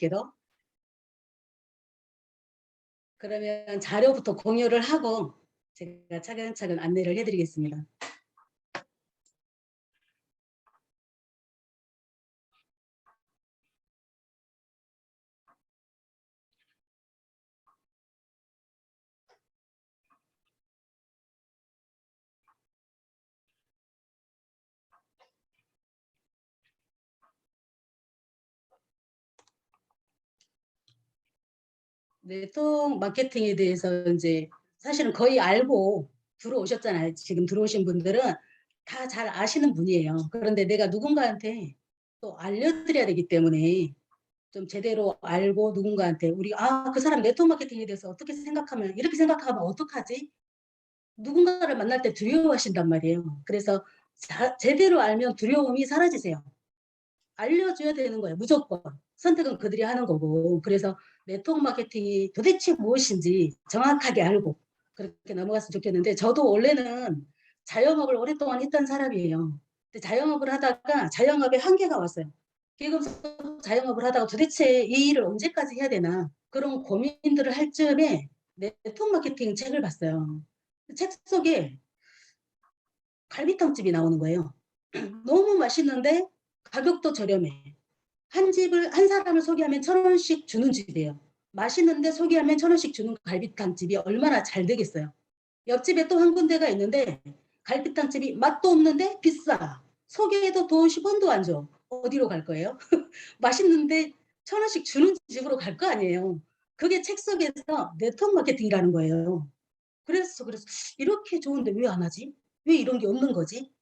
놀랍게도. 그러면 자료부터 공유를 하고 제가 차근차근 안내를 해드리겠습니다. 네트워크 마케팅에 대해서 이제 사실은 거의 알고 들어오셨잖아요. 지금 들어오신 분들은 다 잘 아시는 분이에요. 그런데 내가 누군가한테 또 알려드려야 되기 때문에 좀 제대로 알고 누군가한테 우리 그 사람 네트워크 마케팅에 대해서 어떻게 생각하면 이렇게 생각하면 어떡하지? 누군가를 만날 때 두려워하신단 말이에요. 그래서 제대로 알면 두려움이 사라지세요. 알려줘야 되는 거예요. 무조건. 선택은 그들이 하는 거고. 그래서 네트워크 마케팅이 도대체 무엇인지 정확하게 알고 그렇게 넘어갔으면 좋겠는데 저도 원래는 자영업을 오랫동안 했던 사람이에요. 근데 자영업을 하다가 자영업에 한계가 왔어요. 계속 자영업을 하다가 도대체 이 일을 언제까지 해야 되나 그런 고민들을 할 즈음에 네트워크 마케팅 책을 봤어요. 책 속에 갈비탕집이 나오는 거예요. 너무 맛있는데 가격도 저렴해. 한 사람을 소개하면 1,000원씩 주는 집이에요. 맛있는데 소개하면 1,000원씩 주는 갈비탕집이 얼마나 잘 되겠어요. 옆집에 또 한 군데가 있는데 갈비탕집이 맛도 없는데 비싸. 소개해도 돈 10원도 안 줘. 어디로 갈 거예요? 맛있는데 1,000원씩 주는 집으로 갈 거 아니에요. 그게 책 속에서 네트워크 마케팅이라는 거예요. 그래서 이렇게 좋은데 왜 안 하지? 왜 이런 게 없는 거지?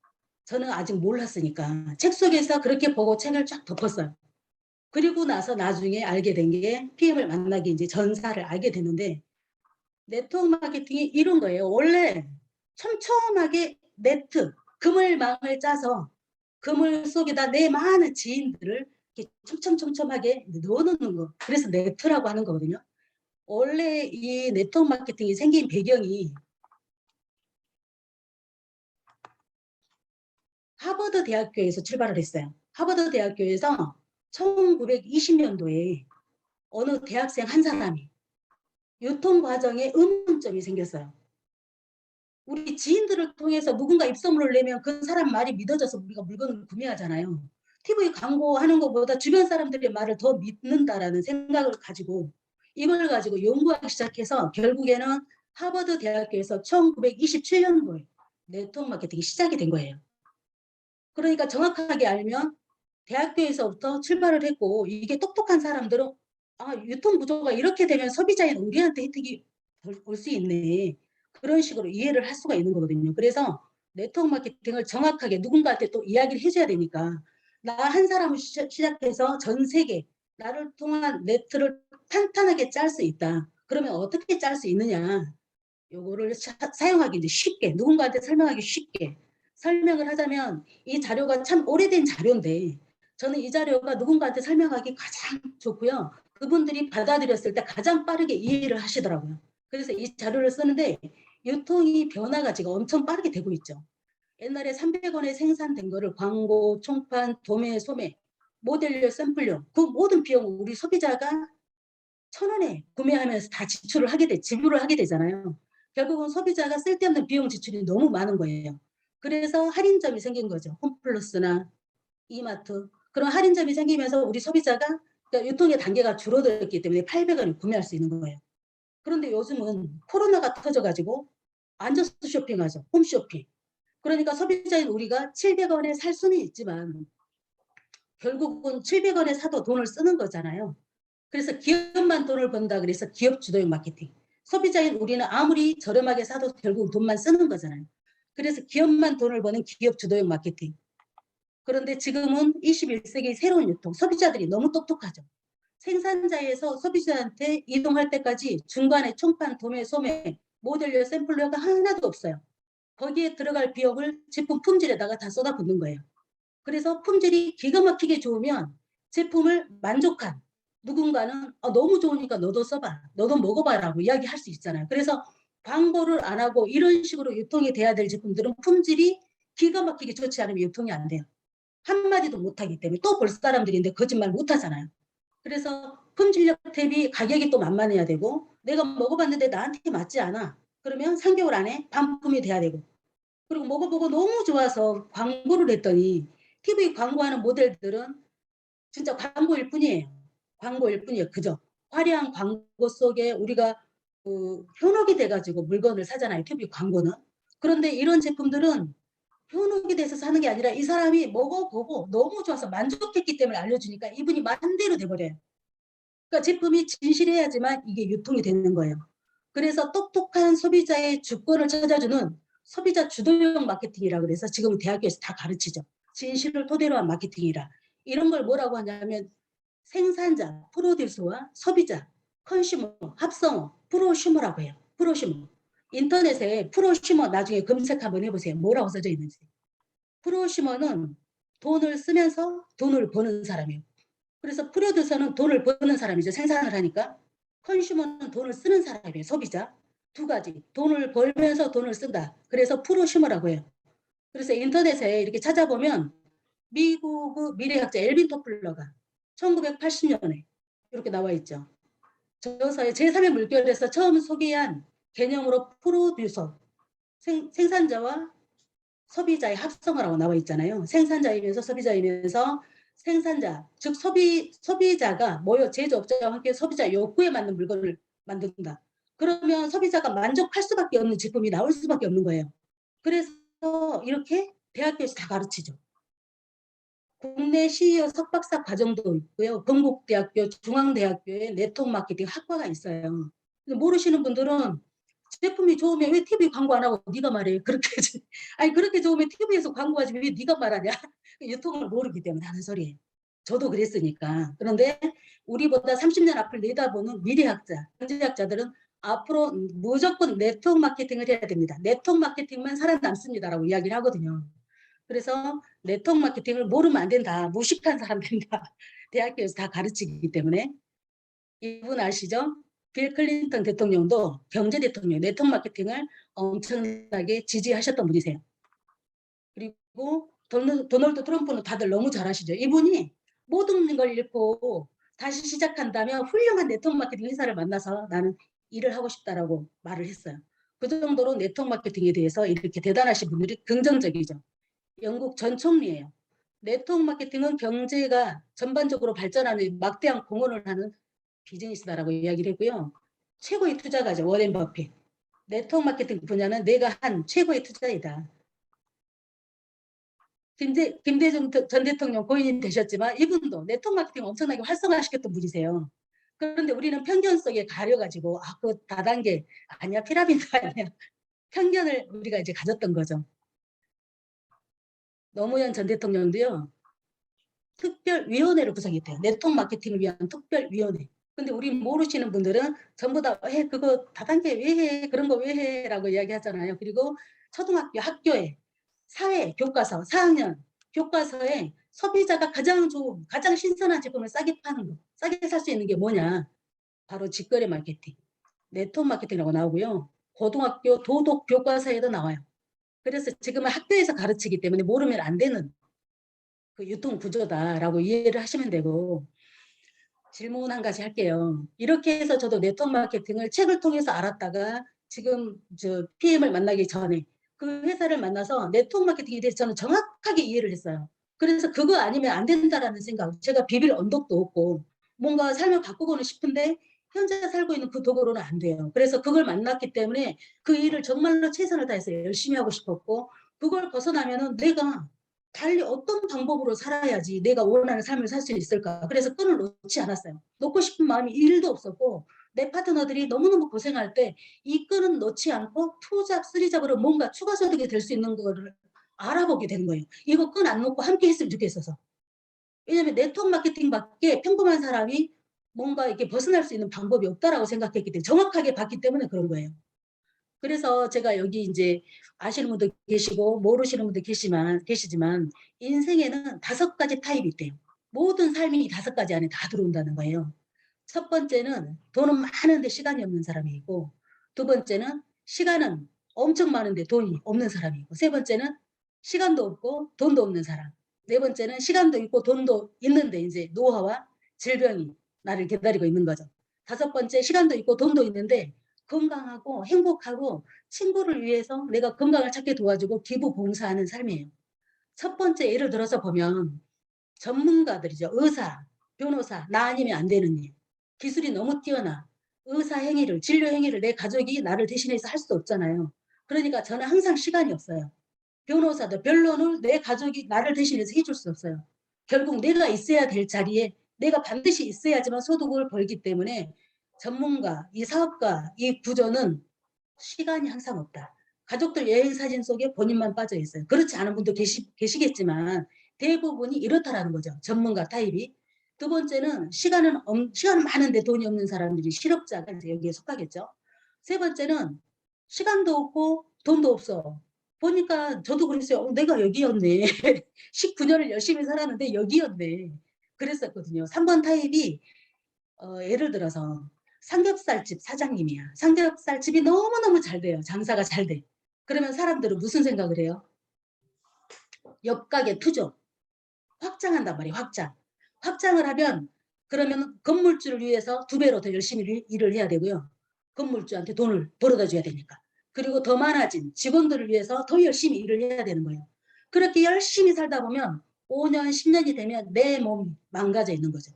저는 아직 몰랐으니까 책 속에서 그렇게 보고 책을 쫙 덮었어요. 그리고 나서 나중에 알게 된 게 PM을 만나기 이제 전사를 알게 됐는데 네트워크 마케팅이 이런 거예요. 원래 촘촘하게 네트, 그물망을 짜서 그물 속에다 내 많은 지인들을 이렇게 촘촘하게 넣어놓는 거. 그래서 네트라고 하는 거거든요. 원래 이 네트워크 마케팅이 생긴 배경이 하버드 대학교에서 출발을 했어요. 하버드 대학교에서 1920년도에 어느 대학생 한 사람이 유통 과정에 의문점이 생겼어요. 우리 지인들을 통해서 누군가 입소문을 내면 그 사람 말이 믿어져서 우리가 물건을 구매하잖아요. TV 광고하는 것보다 주변 사람들의 말을 더 믿는다라는 생각을 가지고 이걸 가지고 연구하기 시작해서 결국에는 하버드 대학교에서 1927년도에 네트워크 마케팅이 시작이 된 거예요. 그러니까 정확하게 알면 대학교에서부터 출발을 했고 이게 똑똑한 사람들은 유통 구조가 이렇게 되면 소비자인 우리한테 혜택이 올 수 있네. 그런 식으로 이해를 할 수가 있는 거거든요. 그래서 네트워크 마케팅을 정확하게 누군가한테 또 이야기를 해줘야 되니까 나 한 사람을 시작해서 전 세계 나를 통한 네트를 탄탄하게 짤 수 있다. 그러면 어떻게 짤 수 있느냐. 요거를 사용하기 이제 쉽게 누군가한테 설명하기 쉽게 설명을 하자면 이 자료가 참 오래된 자료인데 저는 이 자료가 누군가한테 설명하기 가장 좋고요. 그분들이 받아들였을 때 가장 빠르게 이해를 하시더라고요. 그래서 이 자료를 쓰는데 유통이 변화가 지금 엄청 빠르게 되고 있죠. 옛날에 300원에 생산된 거를 광고, 총판, 도매, 소매, 모델료, 샘플료 그 모든 비용을 우리 소비자가 1,000원에 구매하면서 다 지불을 하게 되잖아요. 결국은 소비자가 쓸데없는 비용 지출이 너무 많은 거예요. 그래서 할인점이 생긴 거죠. 홈플러스나 이마트. 그런 할인점이 생기면서 우리 소비자가 그러니까 유통의 단계가 줄어들었기 때문에 800원에 구매할 수 있는 거예요. 그런데 요즘은 코로나가 터져가지고 앉아서 쇼핑하죠. 홈쇼핑. 그러니까 소비자인 우리가 700원에 살 수는 있지만 결국은 700원에 사도 돈을 쓰는 거잖아요. 그래서 기업만 돈을 번다 그래서 기업 주도형 마케팅. 소비자인 우리는 아무리 저렴하게 사도 결국 돈만 쓰는 거잖아요. 그래서 기업만 돈을 버는 기업 주도형 마케팅. 그런데 지금은 21세기 새로운 유통. 소비자들이 너무 똑똑하죠. 생산자에서 소비자한테 이동할 때까지 중간에 총판, 도매, 소매, 모델료, 샘플료가 하나도 없어요. 거기에 들어갈 비용을 제품 품질에다가 다 쏟아붓는 거예요. 그래서 품질이 기가 막히게 좋으면 제품을 만족한 누군가는 너무 좋으니까 너도 써봐. 너도 먹어봐라고 이야기할 수 있잖아요. 그래서 광고를 안 하고 이런 식으로 유통이 돼야 될 제품들은 품질이 기가 막히게 좋지 않으면 유통이 안 돼요. 한마디도 못하기 때문에 또 볼 사람들인데 거짓말 못하잖아요. 그래서 품질력 대비 가격이 또 만만해야 되고 내가 먹어봤는데 나한테 맞지 않아. 그러면 3개월 안에 반품이 돼야 되고 그리고 먹어보고 너무 좋아서 광고를 했더니 TV 광고하는 모델들은 진짜 광고일 뿐이에요. 광고일 뿐이에요. 그죠? 화려한 광고 속에 우리가 현혹이 돼가지고 물건을 사잖아요. TV 광고는. 그런데 이런 제품들은 현혹이 돼서 사는 게 아니라 이 사람이 먹어보고 너무 좋아서 만족했기 때문에 알려주니까 이분이 만대로 돼버려요. 그러니까 제품이 진실해야지만 이게 유통이 되는 거예요. 그래서 똑똑한 소비자의 주권을 찾아주는 소비자 주도형 마케팅이라 그래서 지금 대학교에서 다 가르치죠. 진실을 토대로 한 마케팅이라. 이런 걸 뭐라고 하냐면 생산자, 프로듀서와 소비자, 컨슈머, 합성어, 프로슈머라고 해요. 프로슈머. 인터넷에 프로슈머 나중에 검색 한번 해보세요. 뭐라고 써져 있는지. 프로슈머는 돈을 쓰면서 돈을 버는 사람이에요. 그래서 프로듀서는 돈을 버는 사람이죠. 생산을 하니까. 컨슈머는 돈을 쓰는 사람이에요. 소비자. 두 가지. 돈을 벌면서 돈을 쓴다. 그래서 프로슈머라고 해요. 그래서 인터넷에 이렇게 찾아보면 미국 미래학자 엘빈 토플러가 1980년에 이렇게 나와 있죠. 저서의 제3의 물결에서 처음 소개한 개념으로 프로듀서, 생산자와 소비자의 합성어라고 나와 있잖아요. 생산자이면서 소비자이면서 생산자, 즉 소비자가 모여 제조업자와 함께 소비자 욕구에 맞는 물건을 만든다. 그러면 소비자가 만족할 수밖에 없는 제품이 나올 수밖에 없는 거예요. 그래서 이렇게 대학교에서 다 가르치죠. 국내 CEO 석박사 과정도 있고요. 건국대학교, 중앙대학교에 네트워크 마케팅 학과가 있어요. 모르시는 분들은 제품이 좋으면 왜 TV 광고 안 하고 네가 말해. 그렇게 아니 그렇게 좋으면 TV에서 광고하지 왜 네가 말하냐. 유통을 모르기 때문에 하는 소리예요. 저도 그랬으니까. 그런데 우리보다 30년 앞을 내다보는 미래학자, 경제학자들은 앞으로 무조건 네트워크 마케팅을 해야 됩니다. 네트워크 마케팅만 살아남습니다라고 이야기를 하거든요. 그래서 네트워크 마케팅을 모르면 안 된다. 무식한 사람 된다. 대학교에서 다 가르치기 때문에. 이분 아시죠? 빌 클린턴 대통령도 경제 대통령, 네트워크 마케팅을 엄청나게 지지하셨던 분이세요. 그리고 도널드 트럼프는 다들 너무 잘 아시죠? 이분이 모든 걸 잃고 다시 시작한다면 훌륭한 네트워크 마케팅 회사를 만나서 나는 일을 하고 싶다라고 말을 했어요. 그 정도로 네트워크 마케팅에 대해서 이렇게 대단하신 분들이 긍정적이죠. 영국 전 총리예요. 네트워크 마케팅은 경제가 전반적으로 발전하는 막대한 공헌을 하는 비즈니스다라고 이야기를 했고요. 최고의 투자가죠. 워렌 버핏. 네트워크 마케팅 분야는 내가 한 최고의 투자이다. 김대중 전 대통령 고인이 되셨지만 이분도 네트워크 마케팅 엄청나게 활성화시켰던 분이세요. 그런데 우리는 편견 속에 가려가지고 그 다단계 아니야 피라미드 아니야 편견을 우리가 이제 가졌던 거죠. 노무현 전 대통령도요. 특별위원회를 구성했대요. 네트워크 마케팅을 위한 특별위원회. 근데 우리 모르시는 분들은 전부 다 그거 다단계 왜 해? 그런 거 왜 해? 라고 이야기하잖아요. 그리고 초등학교 학교에 사회 교과서 4학년 교과서에 소비자가 가장 좋은 가장 신선한 제품을 싸게 파는 거 싸게 살 수 있는 게 뭐냐 바로 직거래 마케팅 네트워크 마케팅이라고 나오고요. 고등학교 도덕 교과서에도 나와요. 그래서 지금은 학교에서 가르치기 때문에 모르면 안 되는 그 유통 구조다라고 이해를 하시면 되고 질문 한 가지 할게요. 이렇게 해서 저도 네트워크 마케팅을 책을 통해서 알았다가 지금 저 PM을 만나기 전에 그 회사를 만나서 네트워크 마케팅에 대해서 저는 정확하게 이해를 했어요. 그래서 그거 아니면 안 된다라는 생각. 제가 비빌 언덕도 없고 뭔가 삶을 바꾸고는 싶은데 현재 살고 있는 그 도구로는 안 돼요. 그래서 그걸 만났기 때문에 그 일을 정말로 최선을 다해서 열심히 하고 싶었고 그걸 벗어나면은 내가 달리 어떤 방법으로 살아야지 내가 원하는 삶을 살 수 있을까. 그래서 끈을 놓지 않았어요. 놓고 싶은 마음이 1도 없었고 내 파트너들이 너무너무 고생할 때 이 끈은 놓지 않고 2잡, 3잡으로 뭔가 추가 소득이 될 수 있는 거를 알아보게 되는 거예요. 이거 끈 안 놓고 함께 했으면 좋겠어서. 왜냐하면 네트워크 마케팅밖에 평범한 사람이 뭔가 이렇게 벗어날 수 있는 방법이 없다라고 생각했기 때문에 정확하게 봤기 때문에 그런 거예요. 그래서 제가 여기 이제 아시는 분도 계시고 모르시는 분도 계시지만 인생에는 5가지 타입이 있대요. 모든 삶이 5가지 안에 다 들어온다는 거예요. 첫 번째는 돈은 많은데 시간이 없는 사람이 있고 두 번째는 시간은 엄청 많은데 돈이 없는 사람이 있고 세 번째는 시간도 없고 돈도 없는 사람 네 번째는 시간도 있고 돈도 있는데 이제 노화와 질병이 나를 기다리고 있는 거죠. 5번째, 시간도 있고 돈도 있는데 건강하고 행복하고 친구를 위해서 내가 건강을 찾게 도와주고 기부 봉사하는 삶이에요. 첫 번째 예를 들어서 보면 전문가들이죠. 의사, 변호사, 나 아니면 안 되는 일. 기술이 너무 뛰어나. 의사 행위를, 진료 행위를 내 가족이 나를 대신해서 할 수 없잖아요. 그러니까 저는 항상 시간이 없어요. 변호사도 변론을 내 가족이 나를 대신해서 해줄 수 없어요. 결국 내가 있어야 될 자리에 내가 반드시 있어야지만 소득을 벌기 때문에 전문가, 이 사업가, 이 구조는 시간이 항상 없다. 가족들 여행 사진 속에 본인만 빠져 있어요. 그렇지 않은 분도 계시겠지만 대부분이 이렇다라는 거죠. 전문가 타입이. 두 번째는 시간은 많은데 돈이 없는 사람들이 실업자가 이제 여기에 속하겠죠. 세 번째는 시간도 없고 돈도 없어. 보니까 저도 그랬어요. 내가 여기였네. 19년을 열심히 살았는데 여기였네. 그랬었거든요. 3번 타입이 예를 들어서 삼겹살집 사장님이야. 삼겹살집이 너무너무 잘 돼요. 장사가 잘 돼. 그러면 사람들은 무슨 생각을 해요? 옆가게 투죠. 확장한단 말이에요. 확장. 확장을 하면 그러면 건물주를 위해서 2배로 더 열심히 일을 해야 되고요. 건물주한테 돈을 벌어다 줘야 되니까. 그리고 더 많아진 직원들을 위해서 더 열심히 일을 해야 되는 거예요. 그렇게 열심히 살다 보면 5년, 10년이 되면 내 몸이 망가져 있는 거죠.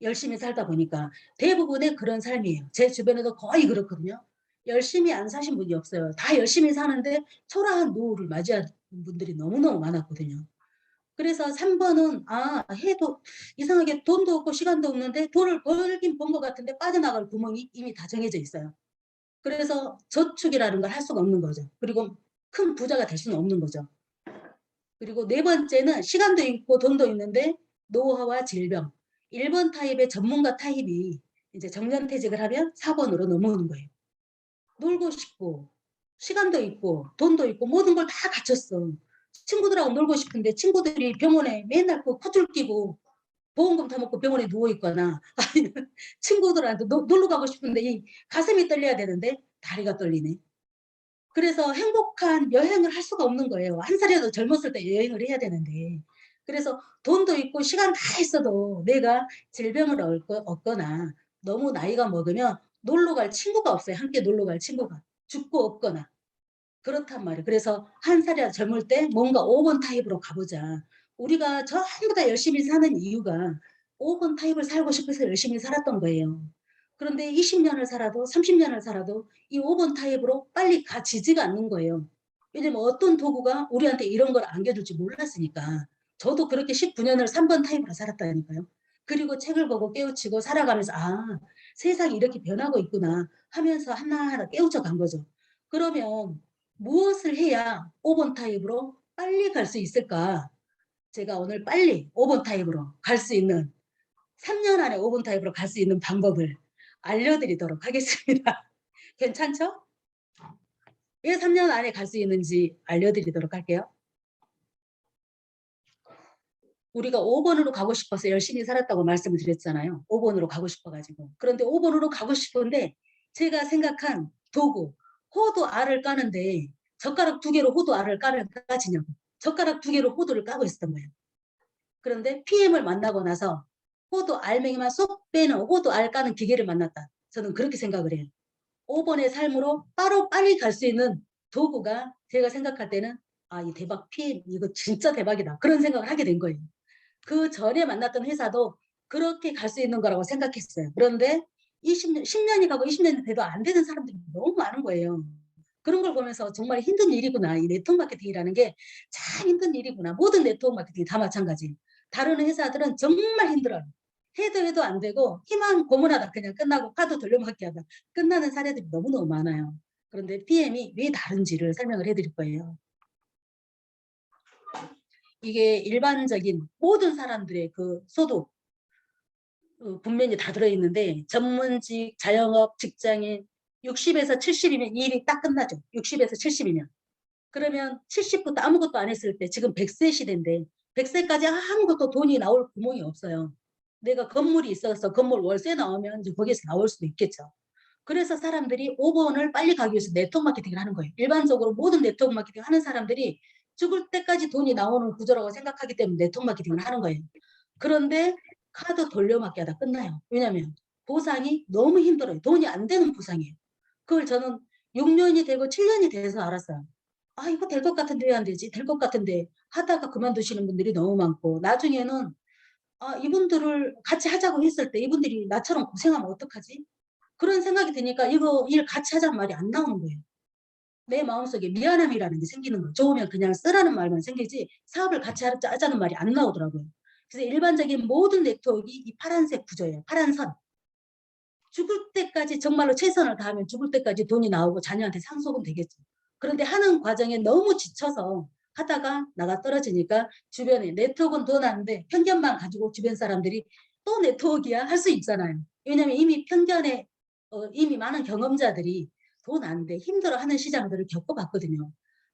열심히 살다 보니까 대부분의 그런 삶이에요. 제 주변에도 거의 그렇거든요. 열심히 안 사신 분이 없어요. 다 열심히 사는데 초라한 노후를 맞이하는 분들이 너무너무 많았거든요. 그래서 3번은 해도 이상하게 돈도 없고 시간도 없는데 돈을 벌긴 번 것 같은데 빠져나갈 구멍이 이미 다 정해져 있어요. 그래서 저축이라는 걸 할 수가 없는 거죠. 그리고 큰 부자가 될 수는 없는 거죠. 그리고 네 번째는 시간도 있고 돈도 있는데 노화와 질병. 1번 타입의 전문가 타입이 이제 정년퇴직을 하면 4번으로 넘어오는 거예요. 놀고 싶고 시간도 있고 돈도 있고 모든 걸 다 갖췄어. 친구들하고 놀고 싶은데 친구들이 병원에 맨날 그 쿠줄 끼고 보험금 타먹고 병원에 누워있거나 아니면 친구들한테 놀러 가고 싶은데 이 가슴이 떨려야 되는데 다리가 떨리네. 그래서 행복한 여행을 할 수가 없는 거예요. 한 살이라도 젊었을 때 여행을 해야 되는데. 그래서 돈도 있고 시간 다 있어도 내가 질병을 얻거나 너무 나이가 먹으면 놀러 갈 친구가 없어요. 함께 놀러 갈 친구가. 죽고 없거나. 그렇단 말이에요. 그래서 한 살이라도 젊을 때 뭔가 5번 타입으로 가보자. 우리가 전부 다 열심히 사는 이유가 5번 타입을 살고 싶어서 열심히 살았던 거예요. 그런데 20년을 살아도 30년을 살아도 이 5번 타입으로 빨리 가지지가 않는 거예요. 왜냐면 어떤 도구가 우리한테 이런 걸 안겨줄지 몰랐으니까. 저도 그렇게 19년을 3번 타입으로 살았다니까요. 그리고 책을 보고 깨우치고 살아가면서 세상이 이렇게 변하고 있구나 하면서 하나하나 깨우쳐 간 거죠. 그러면 무엇을 해야 5번 타입으로 빨리 갈 수 있을까? 제가 오늘 빨리 5번 타입으로 갈 수 있는 3년 안에 5번 타입으로 갈 수 있는 방법을 알려드리도록 하겠습니다. 괜찮죠? 왜 3년 안에 갈 수 있는지 알려드리도록 할게요. 우리가 5번으로 가고 싶어서 열심히 살았다고 말씀을 드렸잖아요. 5번으로 가고 싶어가지고. 그런데 5번으로 가고 싶은데 제가 생각한 도구, 호도 알을 까는데 젓가락 2개로 호도 알을 까지냐고. 젓가락 2개로 호도를 까고 있었던 거예요. 그런데 PM을 만나고 나서 호도 알맹이만 쏙 빼는 호도 알 까는 기계를 만났다. 저는 그렇게 생각을 해요. 5번의 삶으로 바로 빨리 갈 수 있는 도구가 제가 생각할 때는 이 대박 PM 이거 진짜 대박이다. 그런 생각을 하게 된 거예요. 그 전에 만났던 회사도 그렇게 갈 수 있는 거라고 생각했어요. 그런데 10년이 가고 20년이 돼도 안 되는 사람들이 너무 많은 거예요. 그런 걸 보면서 정말 힘든 일이구나. 이 네트워크 마케팅이라는 게 참 힘든 일이구나. 모든 네트워크 마케팅이 다 마찬가지. 다른 회사들은 정말 힘들어요. 해도 안 되고 희망 고문하다 그냥 끝나고 카드 돌려막기 하다 끝나는 사례들이 너무너무 많아요. 그런데 PM이 왜 다른지를 설명을 해드릴 거예요. 이게 일반적인 모든 사람들의 그 소득 분명히 다 들어있는데 전문직, 자영업, 직장인 60에서 70이면 일이 딱 끝나죠. 60에서 70이면. 그러면 70부터 아무것도 안 했을 때 지금 100세 시대인데 100세까지 아무것도 돈이 나올 구멍이 없어요. 내가 건물이 있어서 건물 월세 나오면 이제 거기에서 나올 수도 있겠죠. 그래서 사람들이 5번을 빨리 가기 위해서 네트워크 마케팅을 하는 거예요. 일반적으로 모든 네트워크 마케팅 하는 사람들이 죽을 때까지 돈이 나오는 구조라고 생각하기 때문에 네트워크 마케팅을 하는 거예요. 그런데 카드 돌려막기 하다 끝나요. 왜냐하면 보상이 너무 힘들어요. 돈이 안 되는 보상이에요. 그걸 저는 6년이 되고 7년이 돼서 알았어요. 아, 이거 될 것 같은데 왜 안 되지? 될 것 같은데 하다가 그만두시는 분들이 너무 많고, 나중에는 아, 이분들을 같이 하자고 했을 때 이분들이 나처럼 고생하면 어떡하지? 그런 생각이 드니까 이거 일 같이 하자는 말이 안 나오는 거예요. 내 마음속에 미안함이라는 게 생기는 거예요. 좋으면 그냥 쓰라는 말만 생기지 사업을 같이 하자는 말이 안 나오더라고요. 그래서 일반적인 모든 네트워크가 이 파란색 구조예요. 파란 선. 죽을 때까지 정말로 최선을 다하면 죽을 때까지 돈이 나오고 자녀한테 상속은 되겠죠. 그런데 하는 과정에 너무 지쳐서 하다가 나가 떨어지니까 주변에 네트워크는 더 나는데 편견만 가지고 주변 사람들이 또 네트워크야 할 수 있잖아요. 왜냐하면 이미 편견에 이미 많은 경험자들이 돈 안 돼 힘들어하는 시장들을 겪어봤거든요.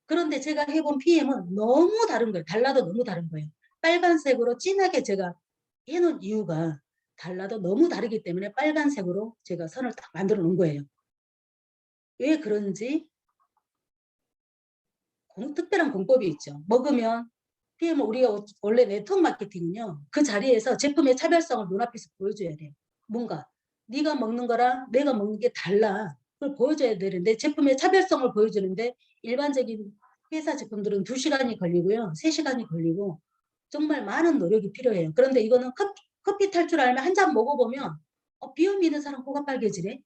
그런데 제가 해본 PM은 너무 다른 거예요. 달라도 너무 다른 거예요. 빨간색으로 진하게 제가 해놓은 이유가 달라도 너무 다르기 때문에 빨간색으로 제가 선을 딱 만들어 놓은 거예요. 왜 그런지 특별한 공법이 있죠. 먹으면 PM 우리가 원래 네트워크 마케팅은요. 그 자리에서 제품의 차별성을 눈앞에서 보여줘야 돼요. 뭔가 네가 먹는 거랑 내가 먹는 게 달라. 그걸 보여줘야 되는데 제품의 차별성을 보여주는데 일반적인 회사 제품들은 2시간이 걸리고요. 3시간이 걸리고 정말 많은 노력이 필요해요. 그런데 이거는 커피 탈 줄 알면 한 잔 먹어보면 비염이 있는 사람 코가 빨개지네.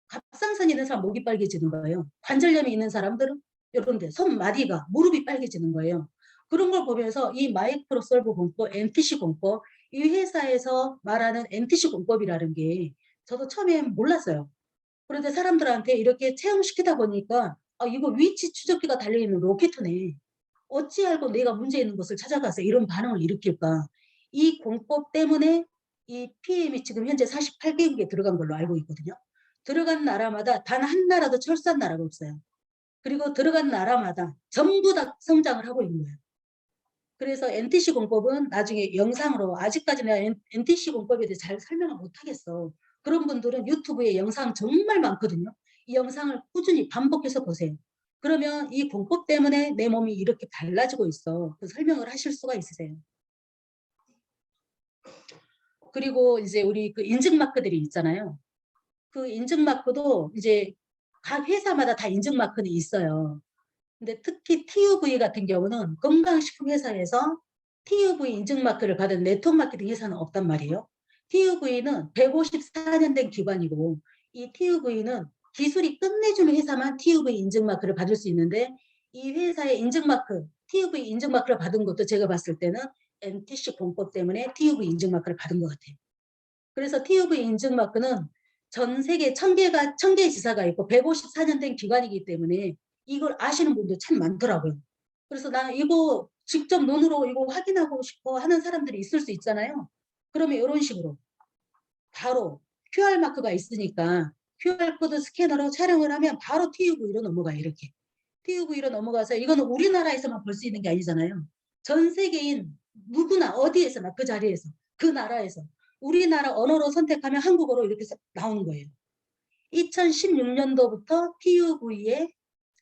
갑상선 있는 사람 목이 빨개지는 거예요. 관절염이 있는 사람들은 이런데 손마디가 무릎이 빨개지는 거예요. 그런 걸 보면서 이 마이크로 솔브 공법, MTC 공법, 이 회사에서 말하는 MTC 공법이라는 게 저도 처음에 몰랐어요. 그런데 사람들한테 이렇게 체험시키다 보니까 이거 위치 추적기가 달려있는 로켓이네. 어찌 알고 내가 문제 있는 것을 찾아가서 이런 반응을 일으킬까. 이 공법 때문에 이 PM이 지금 현재 48개국에 들어간 걸로 알고 있거든요. 들어간 나라마다 단 한 나라도 철수한 나라가 없어요. 그리고 들어간 나라마다 전부 다 성장을 하고 있는 거예요. 그래서 NTC 공법은 나중에 영상으로 아직까지는 NTC 공법에 대해 잘 설명을 못하겠어. 그런 분들은 유튜브에 영상 정말 많거든요. 이 영상을 꾸준히 반복해서 보세요. 그러면 이 공법 때문에 내 몸이 이렇게 달라지고 있어. 그 설명을 하실 수가 있으세요. 그리고 이제 우리 그 인증 마크들이 있잖아요. 그 인증 마크도 이제 각 회사마다 다 인증 마크는 있어요. 근데 특히 TUV 같은 경우는 건강식품 회사에서 TUV 인증 마크를 받은 네트워크 마케팅 회사는 없단 말이에요. TUV는 154년 된 기관이고 이 TUV는 기술이 끝내주는 회사만 TUV 인증 마크를 받을 수 있는데 이 회사의 인증 마크, TUV 인증 마크를 받은 것도 제가 봤을 때는 MTC 공법 때문에 TUV 인증 마크를 받은 것 같아요. 그래서 TUV 인증 마크는 전 세계 1000개의 지사가 있고 154년 된 기관이기 때문에 이걸 아시는 분도 참 많더라고요. 그래서 나 이거 직접 눈으로 이거 확인하고 싶어 하는 사람들이 있을 수 있잖아요. 그러면 이런 식으로 바로 QR 마크가 있으니까 QR 코드 스캐너로 촬영을 하면 바로 TUV로 넘어가요. 이렇게. TUV로 넘어가서 이거는 우리나라에서만 볼 수 있는 게 아니잖아요. 전 세계인 누구나 어디에서나 그 자리에서 그 나라에서 우리나라 언어로 선택하면 한국어로 이렇게 나오는 거예요. 2016년도부터 TUV에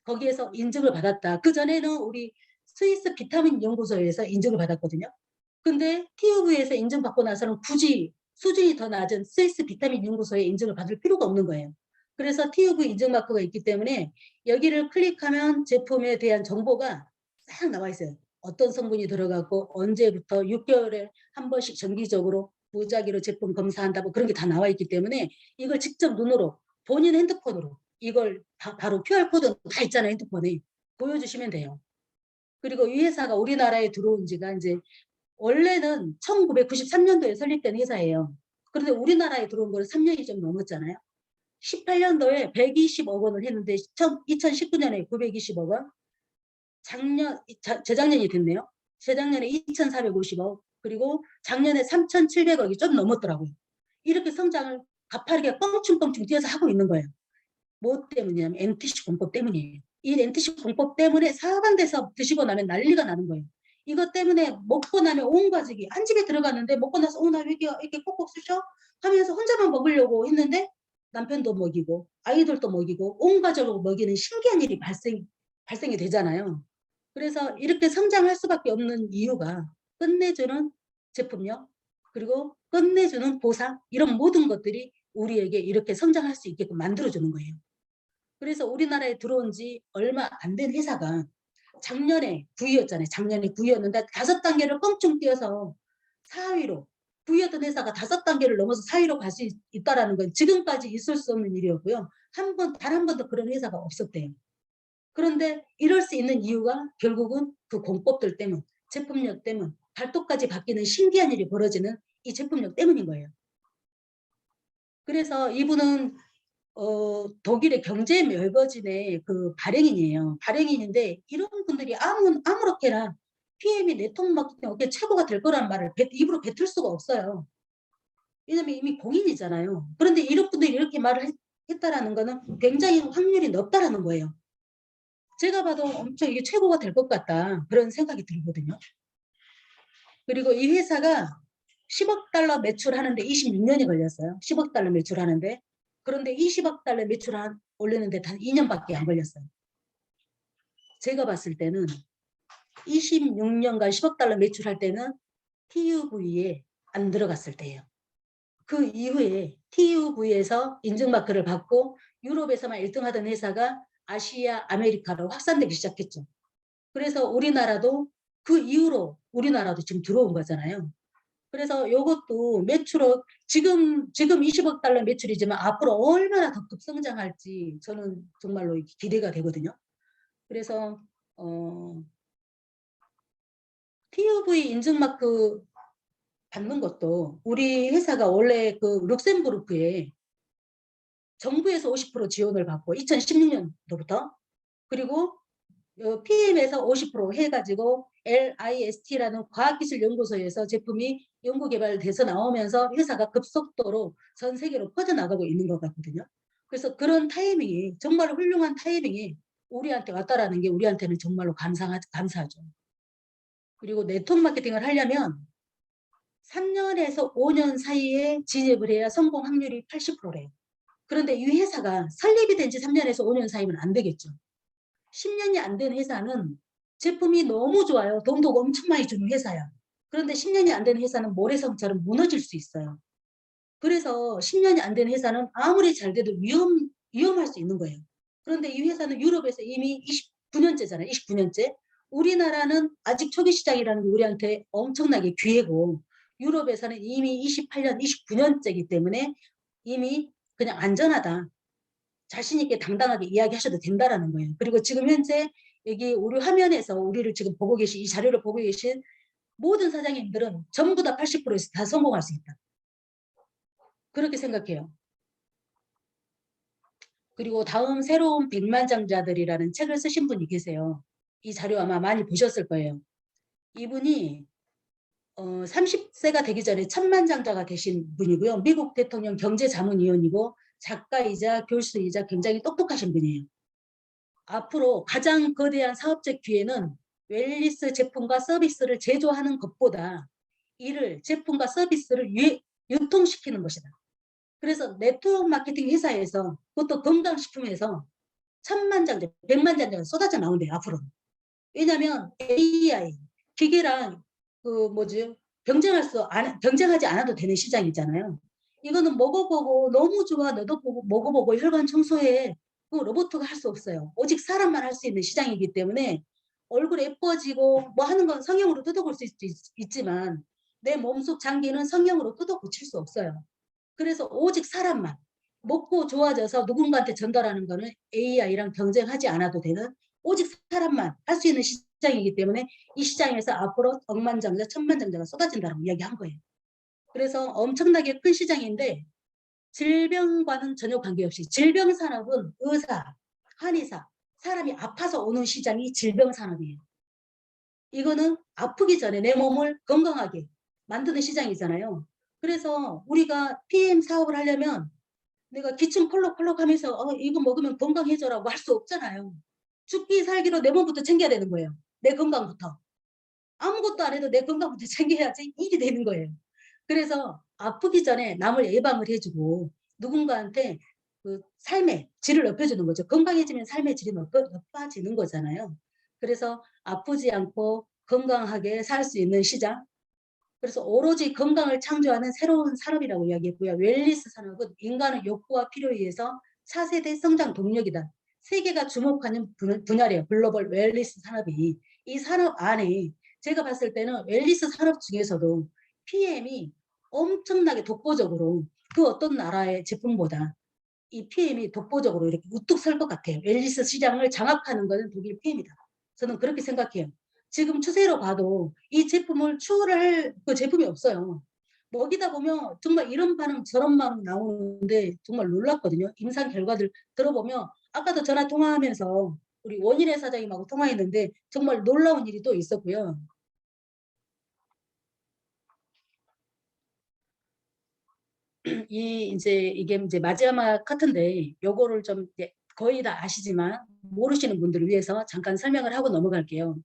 거기에서 인증을 받았다. 그전에는 우리 스위스 비타민 연구소에서 인증을 받았거든요. 근데 TUV에서 인증받고 나서는 굳이 수준이 더 낮은 스위스 비타민 연구소에 인증을 받을 필요가 없는 거예요. 그래서 TUV 인증 마크가 있기 때문에 여기를 클릭하면 제품에 대한 정보가 싹 나와 있어요. 어떤 성분이 들어가고 언제부터 6개월에 한 번씩 정기적으로 무작위로 제품 검사한다고 그런 게 다 나와 있기 때문에 이걸 직접 눈으로 본인 핸드폰으로 이걸 바로 QR코드 다 있잖아요. 핸드폰에 보여주시면 돼요. 그리고 이 회사가 우리나라에 들어온 지가 이제 원래는 1993년도에 설립된 회사예요. 그런데 우리나라에 들어온 거는 3년이 좀 넘었잖아요. 18년도에 120억 원을 했는데 2019년에 920억 원, 재작년이 됐네요. 재작년에 2,450억, 그리고 작년에 3,700억이 좀 넘었더라고요. 이렇게 성장을 가파르게 뻥충뻥충 뛰어서 하고 있는 거예요. 뭐 때문이냐면 MTC 공법 때문이에요. 이 MTC 공법 때문에 사방돼서 드시고 나면 난리가 나는 거예요. 이것 때문에 먹고 나면 온 가족이 한 집에 들어갔는데 먹고 나서 나 왜 이렇게 꼭꼭 쑤셔? 하면서 혼자만 먹으려고 했는데 남편도 먹이고 아이들도 먹이고 온 가족을 먹이는 신기한 일이 발생이 되잖아요. 그래서 이렇게 성장할 수밖에 없는 이유가 끝내주는 제품력, 그리고 끝내주는 보상 이런 모든 것들이 우리에게 이렇게 성장할 수 있게끔 만들어주는 거예요. 그래서 우리나라에 들어온 지 얼마 안 된 회사가 작년에 9위였잖아요. 작년에 9위였는데 5단계를 껑충 뛰어서 4위로 9위였던 회사가 5단계를 넘어서 4위로 갈 수 있다는 건 지금까지 있을 수 없는 일이었고요. 단 한 번도 그런 회사가 없었대요. 그런데 이럴 수 있는 이유가 결국은 그 공법들 때문, 제품력 때문, 발톱까지 바뀌는 신기한 일이 벌어지는 이 제품력 때문인 거예요. 그래서 이분은 독일의 경제 멸거진의 그 발행인이에요. 발행인인데 이런 분들이 아무렇게나 PM이 네트워크 마케팅 업계 최고가 될 거란 말을 입으로 뱉을 수가 없어요. 왜냐면 이미 공인이잖아요. 그런데 이런 분들이 이렇게 말을 했다라는 거는 굉장히 확률이 높다라는 거예요. 제가 봐도 엄청 이게 최고가 될 것 같다. 그런 생각이 들거든요. 그리고 이 회사가 10억 달러 매출하는데 26년이 걸렸어요. 10억 달러 매출하는데. 그런데 20억 달러 올리는데 단 2년밖에 안 걸렸어요. 제가 봤을 때는 26년간 10억 달러 매출할 때는 TUV에 안 들어갔을 때예요. 그 이후에 TUV에서 인증마크를 받고 유럽에서만 1등 하던 회사가 아시아, 아메리카로 확산되기 시작했죠. 그래서 우리나라도 그 이후로 우리나라도 지금 들어온 거잖아요. 그래서 이것도 매출억 지금 20억 달러 매출이지만 앞으로 얼마나 더 급성장할지 저는 정말로 기대가 되거든요. 그래서 TUV 인증마크 받는 것도 우리 회사가 원래 그 룩셈부르크에 정부에서 50% 지원을 받고 2016년도부터 그리고 PM에서 50% 해가지고 LIST라는 과학기술연구소에서 제품이 연구개발돼서 나오면서 회사가 급속도로 전 세계로 퍼져나가고 있는 것 같거든요. 그래서 그런 타이밍이 정말 훌륭한 타이밍이 우리한테 왔다라는 게 우리한테는 정말로 감사하죠. 그리고 네트워크 마케팅을 하려면 3년에서 5년 사이에 진입을 해야 성공 확률이 80%래요. 그런데 이 회사가 설립이 된 지 3년에서 5년 사이면 안 되겠죠. 10년이 안 된 회사는 제품이 너무 좋아요. 돈도 엄청 많이 주는 회사야. 그런데 10년이 안 된 회사는 모래성처럼 무너질 수 있어요. 그래서 10년이 안 된 회사는 아무리 잘 돼도 위험할 수 있는 거예요. 그런데 이 회사는 유럽에서 이미 29년째잖아요. 29년째. 우리나라는 아직 초기 시장이라는 게 우리한테 엄청나게 귀하고 유럽에서는 이미 28년, 29년째이기 때문에 이미 그냥 안전하다. 자신 있게 당당하게 이야기하셔도 된다라는 거예요. 그리고 지금 현재 여기 우리 화면에서 우리를 지금 보고 계신 이 자료를 보고 계신 모든 사장님들은 전부 다 80%에서 다 성공할 수 있다. 그렇게 생각해요. 그리고 다음 새로운 백만장자들이라는 책을 쓰신 분이 계세요. 이 자료 아마 많이 보셨을 거예요. 이분이 30세가 되기 전에 천만장자가 되신 분이고요. 미국 대통령 경제자문위원이고 작가이자 교수이자 굉장히 똑똑하신 분이에요. 앞으로 가장 거대한 사업적 기회는 웰리스 제품과 서비스를 제조하는 것보다 이를 제품과 서비스를 유통시키는 것이다. 그래서 네트워크 마케팅 회사에서 그것도 건강식품에서 천만장자, 백만장자가 쏟아져 나온대요. 앞으로. 왜냐하면 AI, 기계랑 그 뭐지 경쟁하지 않아도 되는 시장이잖아요. 이거는 먹어보고 너무 좋아 너도 먹어보고 혈관 청소해 그 로봇가 할 수 없어요. 오직 사람만 할 수 있는 시장이기 때문에 얼굴 예뻐지고 뭐 하는 건 성형으로 뜯어볼 수 있지만 내 몸속 장기는 성형으로 뜯어 고칠 수 없어요. 그래서 오직 사람만 먹고 좋아져서 누군가한테 전달하는 거는 AI랑 경쟁하지 않아도 되는 오직 사람만 할 수 있는 시장이기 때문에 이 시장에서 앞으로 억만장자, 천만장자가 쏟아진다고 이야기한 거예요. 그래서 엄청나게 큰 시장인데 질병과는 전혀 관계없이 질병산업은 의사, 한의사, 사람이 아파서 오는 시장이 질병산업이에요. 이거는 아프기 전에 내 몸을 건강하게 만드는 시장이잖아요. 그래서 우리가 PM 사업을 하려면 내가 기침 콜록콜록 하면서 이거 먹으면 건강해져라고 할 수 없잖아요. 죽기 살기로 내 몸부터 챙겨야 되는 거예요. 내 건강부터. 아무것도 안 해도 내 건강부터 챙겨야지 일이 되는 거예요. 그래서 아프기 전에 남을 예방을 해주고 누군가한테 그 삶의 질을 높여주는 거죠. 건강해지면 삶의 질이 높아지는 거잖아요. 그래서 아프지 않고 건강하게 살 수 있는 시장. 그래서 오로지 건강을 창조하는 새로운 산업이라고 이야기했고요. 웰니스 산업은 인간의 욕구와 필요에 의해서 차세대 성장 동력이다. 세계가 주목하는 분야래요. 글로벌 웰니스 산업이. 이 산업 안에 제가 봤을 때는 웰니스 산업 중에서도 PM이 엄청나게 독보적으로 그 어떤 나라의 제품보다 이 PM이 독보적으로 이렇게 우뚝 설 것 같아요. 웰니스 시장을 장악하는 것은 독일 PM이다. 저는 그렇게 생각해요. 지금 추세로 봐도 이 제품을 추월할 그 제품이 없어요. 먹이다 보면 정말 이런 반응 저런 반응 나오는데 정말 놀랐거든요. 임상 결과들 들어보면 아까도 전화 통화하면서 우리 원일의 사장님하고 통화했는데 정말 놀라운 일이 또 있었고요. 이게 이제 마지막 같은데 요거를 좀 이제 거의 다 아시지만 모르시는 분들을 위해서 잠깐 설명을 하고 넘어갈게요.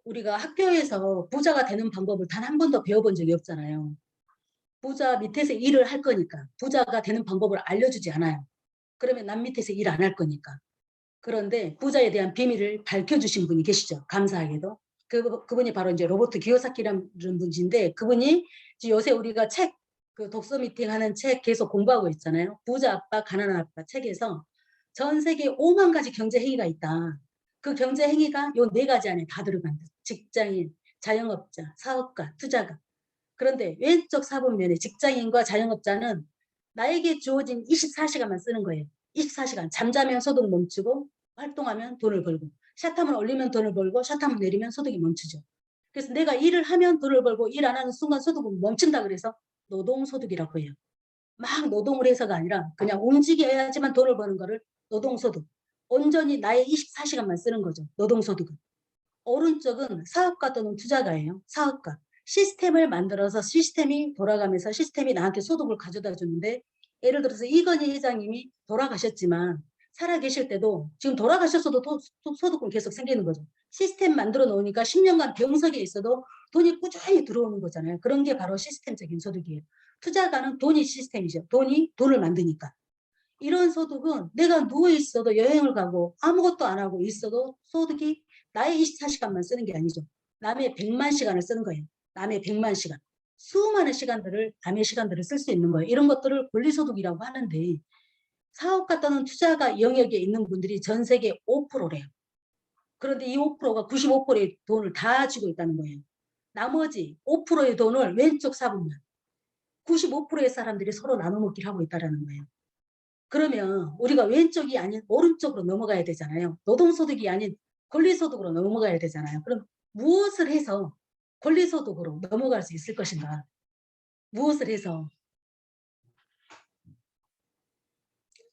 우리가 학교에서 부자가 되는 방법을 단 한 번도 배워본 적이 없잖아요. 부자 밑에서 일을 할 거니까 부자가 되는 방법을 알려주지 않아요. 그러면 남 밑에서 일 안 할 거니까. 그런데 부자에 대한 비밀을 밝혀주신 분이 계시죠. 감사하게도. 그분이 바로 이제 로버트 기요사키라는 분인데 그분이 요새 우리가 책, 그 독서 미팅 하는 책 계속 공부하고 있잖아요. 부자 아빠, 가난한 아빠 책에서 전 세계 5만 가지 경제 행위가 있다. 그 경제 행위가 요 네 가지 안에 다 들어간다. 직장인, 자영업자, 사업가, 투자가. 그런데 왼쪽 4번면에 직장인과 자영업자는 나에게 주어진 24시간만 쓰는 거예요. 24시간. 잠자면 소득 멈추고 활동하면 돈을 벌고 샷함을 올리면 돈을 벌고 샷함을 내리면 소득이 멈추죠. 그래서 내가 일을 하면 돈을 벌고 일 안 하는 순간 소득은 멈춘다 그래서 노동소득이라고 해요. 막 노동을 해서가 아니라 그냥 움직여야지만 돈을 버는 거를 노동소득. 온전히 나의 24시간만 쓰는 거죠. 노동소득은. 오른쪽은 사업가 또는 투자가예요. 사업가. 시스템을 만들어서 시스템이 돌아가면서 시스템이 나한테 소득을 가져다 주는데 예를 들어서 이건희 회장님이 돌아가셨지만 살아계실 때도 지금 돌아가셨어도 소득은 계속 생기는 거죠. 시스템 만들어 놓으니까 10년간 병석에 있어도 돈이 꾸준히 들어오는 거잖아요. 그런 게 바로 시스템적인 소득이에요. 투자가는 돈이 시스템이죠. 돈이 돈을 만드니까. 이런 소득은 내가 누워있어도 여행을 가고 아무것도 안 하고 있어도 소득이 나의 24시간만 쓰는 게 아니죠. 남의 100만 시간을 쓰는 거예요. 남의 100만 시간. 수많은 시간들을 남의 시간들을 쓸 수 있는 거예요. 이런 것들을 권리소득이라고 하는데 사업가 또는 투자가 영역에 있는 분들이 전 세계 5%래요. 그런데 이 5%가 95%의 돈을 다 쥐고 있다는 거예요. 나머지 5%의 돈을 왼쪽 4분만 95%의 사람들이 서로 나눠먹기를 하고 있다는 거예요. 그러면 우리가 왼쪽이 아닌 오른쪽으로 넘어가야 되잖아요. 노동소득이 아닌 권리소득으로 넘어가야 되잖아요. 그럼 무엇을 해서 권리소득으로 넘어갈 수 있을 것인가? 무엇을 해서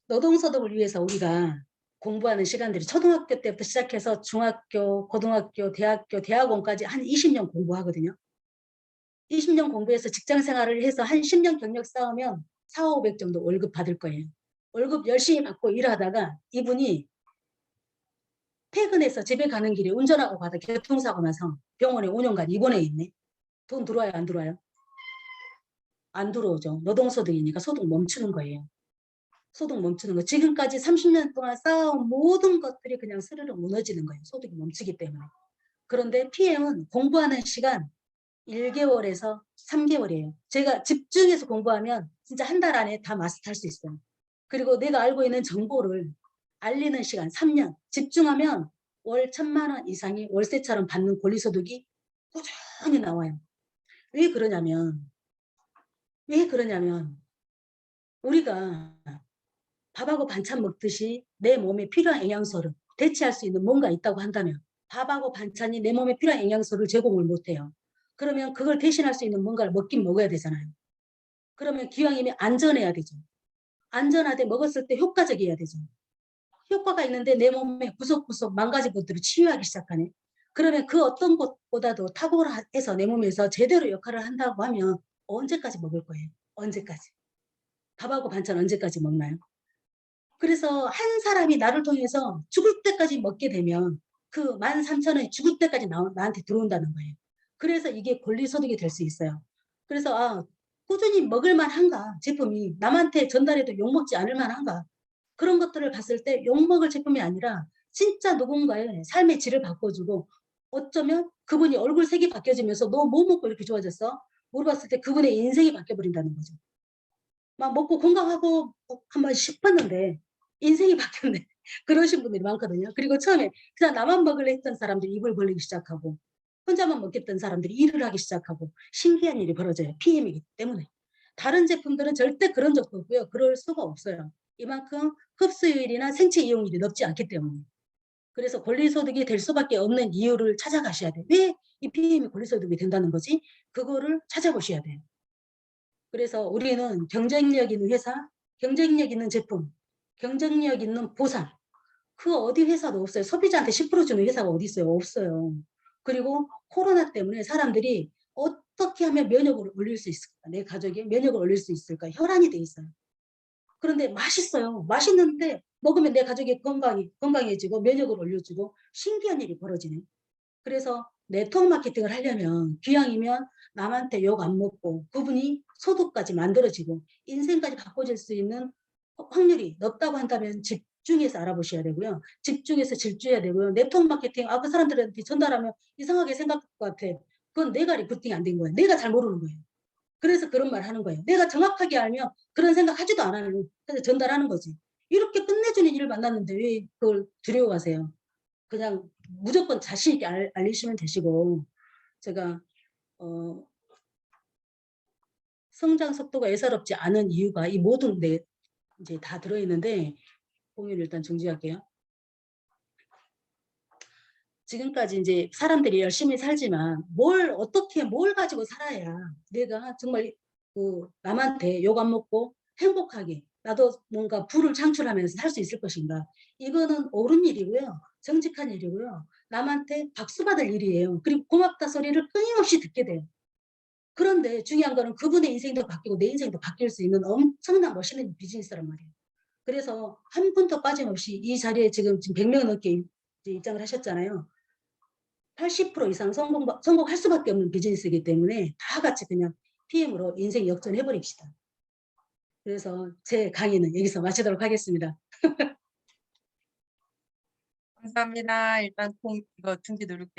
노동소득을 위해서 우리가 공부하는 시간들이 초등학교 때부터 시작해서 중학교, 고등학교, 대학교, 대학원까지 한 20년 공부하거든요. 20년 공부해서 직장 생활을 해서 한 10년 경력 쌓으면 4, 500 정도 월급 받을 거예요. 월급 열심히 받고 일하다가 이분이 퇴근해서 집에 가는 길에 운전하고 가다 교통사고 나서 병원에 5년간 입원해 있네. 돈 들어와요, 안 들어와요? 안 들어오죠. 노동소득이니까 소득 멈추는 거예요. 소득 멈추는 거. 지금까지 30년 동안 쌓아온 모든 것들이 그냥 스르르 무너지는 거예요. 소득이 멈추기 때문에. 그런데 PM은 공부하는 시간 1개월에서 3개월이에요. 제가 집중해서 공부하면 진짜 한 달 안에 다 마스터할 수 있어요. 그리고 내가 알고 있는 정보를 알리는 시간 3년 집중하면 월 1,000만 원 이상이 월세처럼 받는 권리소득이 꾸준히 나와요. 왜 그러냐면 우리가 밥하고 반찬 먹듯이 내 몸에 필요한 영양소를 대체할 수 있는 뭔가 있다고 한다면 밥하고 반찬이 내 몸에 필요한 영양소를 제공을 못해요. 그러면 그걸 대신할 수 있는 뭔가를 먹긴 먹어야 되잖아요. 그러면 기왕이면 안전해야 되죠. 안전하되 먹었을 때 효과적이어야 되죠. 효과가 있는데 내 몸에 구석구석 망가진 것들을 치유하기 시작하네. 그러면 그 어떤 것보다도 탁월해서 내 몸에서 제대로 역할을 한다고 하면 언제까지 먹을 거예요? 언제까지? 밥하고 반찬 언제까지 먹나요? 그래서 한 사람이 나를 통해서 죽을 때까지 먹게 되면 그 13,000원이 죽을 때까지 나한테 들어온다는 거예요. 그래서 이게 권리소득이 될 수 있어요. 그래서 꾸준히 먹을 만한가 제품이 남한테 전달해도 욕먹지 않을 만한가 그런 것들을 봤을 때 욕먹을 제품이 아니라 진짜 누군가의 삶의 질을 바꿔주고 어쩌면 그분이 얼굴색이 바뀌어지면서 너 뭐 먹고 이렇게 좋아졌어? 물어봤을 때 그분의 인생이 바뀌어버린다는 거죠. 막 먹고 건강하고 한번 싶었는데 인생이 바뀌었네. 그러신 분들이 많거든요. 그리고 처음에 그냥 나만 먹으려 했던 사람들이 입을 벌리기 시작하고 혼자만 먹겠던 사람들이 일을 하기 시작하고 신기한 일이 벌어져요. PM이기 때문에. 다른 제품들은 절대 그런 적도 없고요. 그럴 수가 없어요. 이만큼 흡수율이나 생체 이용률이 높지 않기 때문에. 그래서 권리소득이 될 수밖에 없는 이유를 찾아가셔야 돼요. 왜 이 PM이 권리소득이 된다는 거지? 그거를 찾아보셔야 돼요. 그래서 우리는 경쟁력 있는 회사, 경쟁력 있는 제품, 경쟁력 있는 보상. 그 어디 회사도 없어요. 소비자한테 10% 주는 회사가 어디 있어요? 없어요. 그리고 코로나 때문에 사람들이 어떻게 하면 면역을 올릴 수 있을까? 내 가족이 면역을 올릴 수 있을까? 혈안이 돼 있어요. 그런데 맛있어요. 맛있는데 먹으면 내 가족이 건강해지고 면역을 올려주고 신기한 일이 벌어지네. 그래서 네트워크 마케팅을 하려면 기왕이면 남한테 욕 안 먹고 그분이 소득까지 만들어지고 인생까지 바꿔질 수 있는 확률이 높다고 한다면 집중해서 알아보셔야 되고요. 집중해서 질주해야 되고요. 네트워크 마케팅 그 사람들한테 전달하면 이상하게 생각할 것 같아. 그건 내가 리크루팅이 안 된 거예요. 내가 잘 모르는 거예요. 그래서 그런 말 하는 거예요. 내가 정확하게 알면 그런 생각 하지도 않아요. 그래서 전달하는 거지. 이렇게 끝내주는 일을 만났는데 왜 그걸 두려워하세요? 그냥 무조건 자신 있게 알리시면 되시고 제가 성장 속도가 예사롭지 않은 이유가 이 모든 데 이제 다 들어있는데 공유를 일단 중지할게요. 지금까지 이제 사람들이 열심히 살지만 어떻게 뭘 가지고 살아야 내가 정말 남한테 욕 안 먹고 행복하게 나도 뭔가 부를 창출하면서 살 수 있을 것인가. 이거는 옳은 일이고요. 정직한 일이고요. 남한테 박수 받을 일이에요. 그리고 고맙다 소리를 끊임없이 듣게 돼요. 그런데 중요한 거는 그분의 인생도 바뀌고 내 인생도 바뀔 수 있는 엄청난 멋있는 비즈니스란 말이에요. 그래서 한 분도 빠짐없이 이 자리에 지금 100명 넘게 입장을 하셨잖아요. 80% 이상 성공할 수밖에 없는 비즈니스이기 때문에 다 같이 그냥 PM으로 인생 역전해버립시다. 그래서 제 강의는 여기서 마치도록 하겠습니다. 감사합니다. 일단 이거 중지 누를게요.